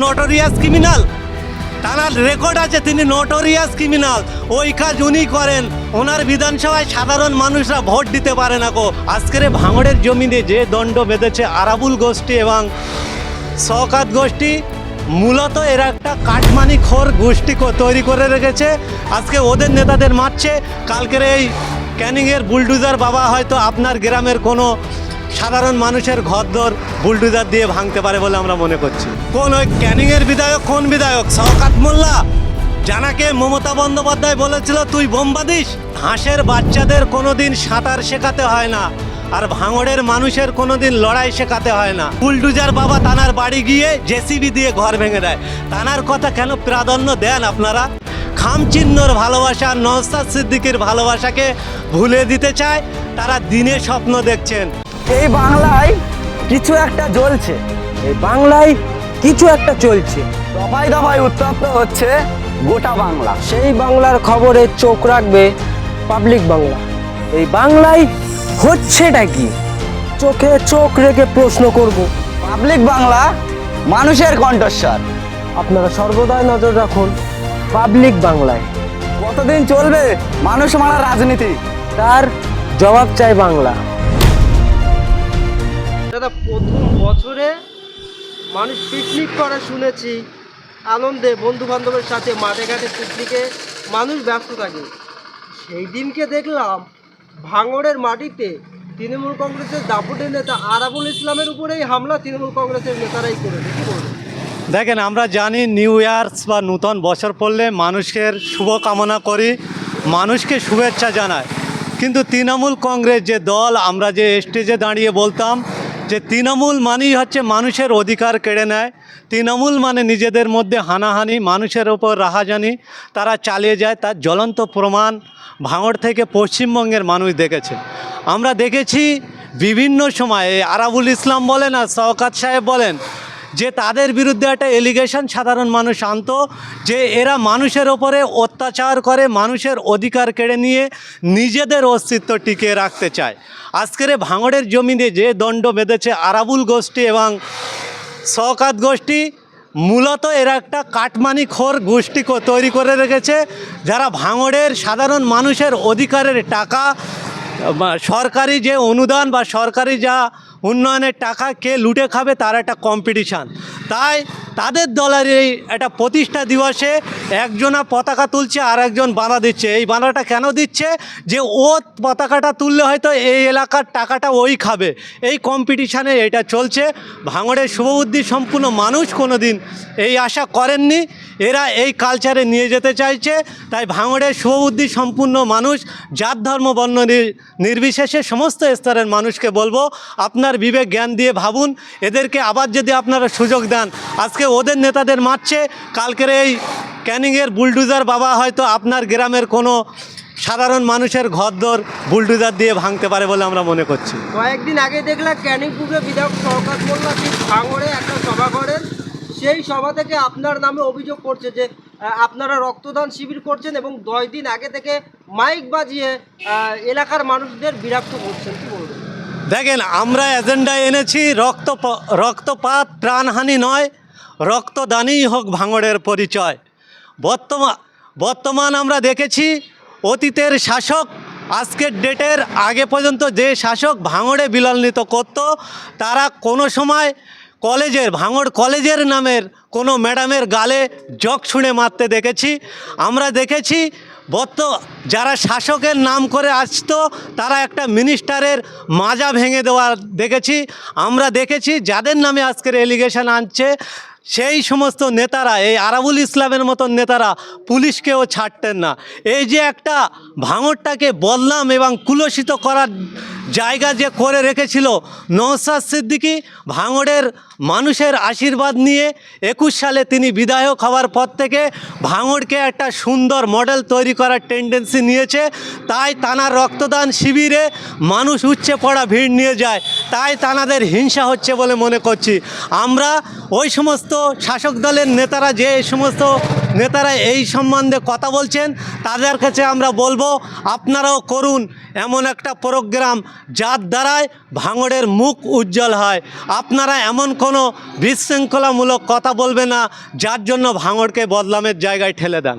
Notorious criminal, তার record আছে, তিনি নোটোরিয়াস ক্রিমিনাল। ওই কাজ উনি করেন, ওনার বিধানসভায় সাধারণ মানুষরা ভোট দিতে পারে না গো। আজকের ভাঙড়ের জমিনে যে দণ্ড বেঁধেছে আরাবুল গোষ্ঠী এবং শওকত গোষ্ঠী, মূলত এরা একটা কাটমানিখোর গোষ্ঠী তৈরি করে রেখেছে। আজকে ওদের নেতাদের মারছে, কালকের এই ক্যানিংয়ের বুলডুজার বাবা হয়তো আপনার গ্রামের কোনো সাধারণ মানুষের ঘরদোর বুলডুজার দিয়ে ভাঙতে পারে বলে আমরা মনে করছি। কোন ওই ক্যানিংয়ের বিধায়ক, কোন বিধায়ক? শওকত মোল্লা, জানাকে মমতা বন্দ্যোপাধ্যায় বলেছিল তুই বোম বাঁধিস। হাঁসের বাচ্চাদের কোনোদিন সাঁতার শেখাতে হয় না, আর ভাঙড়ের মানুষের কোনোদিন লড়াই শেখাতে হয় না। বুলডুজার বাবা তানার বাড়ি গিয়ে জেসিবি দিয়ে ঘর ভেঙে দেয়। তানার কথা কেন প্রাধান্য দেন আপনারা? খামচিহ্নর ভালোবাসা, নওশাদ সিদ্দিকীর ভালোবাসাকে ভুলে দিতে চায় তারা। দিনে স্বপ্ন দেখছেন। এই বাংলায় কিছু একটা জ্বলছে, এই বাংলায় কিছু একটা চলছে। দফায় দফায় উত্তপ্ত হচ্ছে গোটা বাংলা। সেই বাংলার খবরে চোখ রাখবে পাবলিক বাংলা। এই বাংলায় হচ্ছেটা কি, চোখে চোখ রেখে প্রশ্ন করব। পাবলিক বাংলা, মানুষের কণ্ঠস্বর। আপনারা সর্বদাই নজর রাখুন পাবলিক বাংলায়। কতদিন চলবে মানুষ মারার রাজনীতি, তার জবাব চাই বাংলা। দাদা, প্রথম বছরে মানুষ পিকনিক করে শুনেছি, আনন্দে বন্ধু বান্ধবের সাথে মাঠে ঘাটে পিকনিকে মানুষ ব্যস্ত থাকে। সেই দিনকে দেখলাম ভাঙড়ের মাটিতে তৃণমূল কংগ্রেসের দাপুটে নেতা আরাবুল ইসলামের উপরেই হামলা তৃণমূল কংগ্রেসের নেতারাই করেছে। কি বলবেন? দেখেন, আমরা জানি নিউ ইয়ার্স বা নূতন বছর পড়লে মানুষের শুভ কামনা করি, মানুষকে শুভেচ্ছা জানায়। কিন্তু তৃণমূল কংগ্রেস যে দল, আমরা যে স্টেজে দাঁড়িয়ে বলতাম যে তৃণমূল মানেই হচ্ছে মানুষের অধিকার কেড়ে নেয়, তৃণমূল মানে নিজেদের মধ্যে হানাহানি, মানুষের ওপর রাহাজানি তারা চালিয়ে যায়, তার জ্বলন্ত প্রমাণ ভাঙড় থেকে পশ্চিমবঙ্গের মানুষ দেখেছে। আমরা দেখেছি বিভিন্ন সময়ে আরাবুল ইসলাম বলেন আর শওকত সাহেব বলেন যে তাদের বিরুদ্ধে একটা এলিগেশন সাধারণ মানুষ আনতো যে এরা মানুষের ওপরে অত্যাচার করে, মানুষের অধিকার কেড়ে নিয়ে নিজেদের অস্তিত্ব টিকিয়ে রাখতে চায়। আজকের ভাঙড়ের জমিনে যে দণ্ড বেঁধেছে আরাবুল গোষ্ঠী এবং শওকত গোষ্ঠী, মূলত এরা একটা কাটমানিখোর গোষ্ঠী তৈরি করে রেখেছে, যারা ভাঙড়ের সাধারণ মানুষের অধিকারের টাকা, সরকারি যে অনুদান বা সরকারি যা উন্নয়নের টাকা কে লুটে খাবে তার একটা কম্পিটিশান। তাই তাদের দলের এই একটা প্রতিষ্ঠা দিবসে একজনা পতাকা তুলছে আর একজন বাঁধা দিচ্ছে। এই বাঁধাটা কেন দিচ্ছে? যে ও পতাকাটা তুললে হয়তো এই এলাকার টাকাটা ওই খাবে, এই কম্পিটিশানে এটা চলছে। ভাঙড়ের শুভবুদ্ধি সম্পূর্ণ মানুষ কোনো দিন এই আশা করেননি, এরা এই কালচারে নিয়ে যেতে চাইছে। তাই ভাঙড়ের শুভবুদ্ধি সম্পূর্ণ মানুষ, জাত ধর্ম বর্ণ নির্বিশেষে সমস্ত স্তরের মানুষকে বলবো, আপনার বিবেক জ্ঞান দিয়ে ভাবুন। এদেরকে আবার যদি আপনারা সুযোগ দেন, আজকে ওদের নেতাদের মারছে, কালকের এই ক্যানিংয়ের বুলডুজার বাবা হয়তো আপনার গ্রামের কোনো সাধারণ মানুষের ঘরদোর বুলডুজার দিয়ে ভাঙতে পারে বলে আমরা মনে করছি। কয়েকদিন আগে দেখলাম ক্যানিং পূর্বে বিধায়ক শওকত মোল্লা ঠিক ভাঙড়ে একটা সভা করেন। সেই সভা থেকে আপনার নামে অভিযোগ করছে যে আপনারা রক্তদান শিবির করছেন এবং 10 দিন আগে থেকে মাইক বাজিয়ে এলাকার মানুষদের বিরক্ত করছেন। কি বলবেন? দেখেন, আমরা এজেন্ডায় এনেছি রক্তপাত প্রাণহানি নয়, রক্তদানই হোক ভাঙড়ের পরিচয়। বর্তমান আমরা দেখেছি অতীতের শাসক আজকের ডেটের আগে পর্যন্ত যে শাসক ভাঙড়ে বিলান্বিত করত, তারা কোনো সময় ভাঙড় কলেজের নামের কোনো ম্যাডামের গালে জগ ছুঁড়ে মারতে দেখেছি। আমরা দেখেছি যারা শাসকের নাম করে আসতো তারা একটা মিনিস্টারের মাজা ভেঙে দেওয়া দেখেছি। আমরা দেখেছি যাদের নামে আজকের এলিগেশন আনছে সেই সমস্ত নেতারা, এই আরাবুল ইসলামের মতন নেতারা পুলিশকেও ছাড়তেন না। এই যে একটা ভাঙড়টাকে বদনাম এবং কুলসিত করার জায়গা যে করে রেখেছিল নওশাদ সিদ্দিকী, ভাঙড়ের মানুষের আশীর্বাদ নিয়ে 21 সালে তিনি বিধায়ক হওয়ার পর থেকে ভাঙড়কে একটা সুন্দর মডেল তৈরি করার টেন্ডেন্সি নিয়েছে। তাই তানার রক্তদান শিবিরে মানুষ উচ্চে পড়া ভিড় নিয়ে যায়, তাই তানাদের হিংসা হচ্ছে বলে মনে করছি। আমরা ওই সমস্ত শাসক দলের নেতারা যে সমস্ত নেতারা এই সম্বন্ধে কথা বলছেন, তাদের কাছে আমরা বলবো আপনারাও করুন এমন একটা প্রোগ্রাম যার দ্বারায় ভাঙড়ের মুখ উজ্জ্বল হয়। আপনারা এমন কোনো বিশৃঙ্খলামূলক কথা বলবে না যার জন্য ভাঙড়কে বদনামের জায়গায় ঠেলে দেন।